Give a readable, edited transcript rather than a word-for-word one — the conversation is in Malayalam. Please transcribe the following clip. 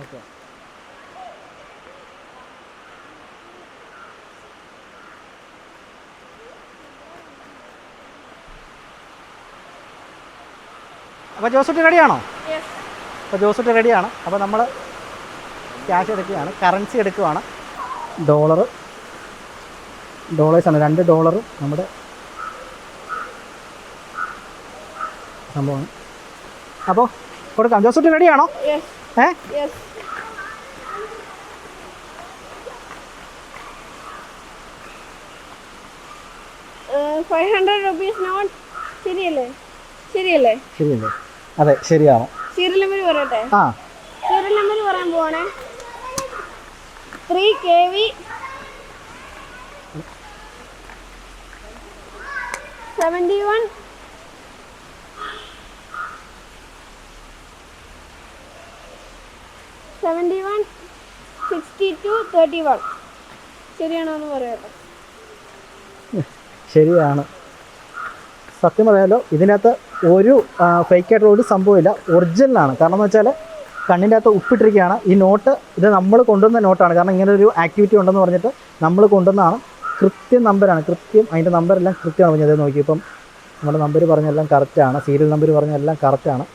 ഓക്കെ. അപ്പോൾ ജോസൂട്ടി റെഡിയാണോ? അപ്പോൾ ജോസൂട്ടി റെഡിയാണ്. അപ്പോൾ നമ്മൾ ക്യാഷ് എടുക്കുകയാണ്, കറൻസി എടുക്കുകയാണ്. ഡോളേഴ്സാണ്, $2 നമ്മുടെ സംഭവമാണ്. അപ്പോൾ കൊടുക്കാം. ജോസൂട്ടി റെഡിയാണോ? ₹500 നോട്ട് ശരിയല്ലേ? അതെ, ശരിയാണ്. സീരിയൽ നമ്പർ പറയട്ടെ? സീരിയൽ നമ്പർ പറയാൻ പോവാണേ. 3KV 71 62 31. ശരിയാണോ എന്ന് പറയട്ടെ? ശരിയാണ്. സത്യം പറയാലോ, ഇതിനകത്ത് ഒരു ഫേക്കായിട്ടുള്ള ഒരു സംഭവമില്ല, ഒറിജിനലാണ്. കാരണം എന്ന് വെച്ചാൽ കണ്ണിൻ്റെ അകത്ത് ഉപ്പിട്ടിരിക്കുകയാണ്. ഈ നോട്ട് ഇത് നമ്മൾ കൊണ്ടുവന്ന നോട്ടാണ്. കാരണം ഇങ്ങനെ ഒരു ആക്ടിവിറ്റി ഉണ്ടെന്ന് പറഞ്ഞിട്ട് നമ്മൾ കൊണ്ടുവന്നതാണ്. കൃത്യം നമ്പറാണ്, കൃത്യം അതിൻ്റെ നമ്പറെല്ലാം കൃത്യമാണ് പറഞ്ഞത്. നോക്കി ഇപ്പം നമ്മുടെ നമ്പർ പറഞ്ഞെല്ലാം കറക്റ്റാണ്, സീരിയൽ നമ്പർ പറഞ്ഞെല്ലാം കറക്റ്റാണ്.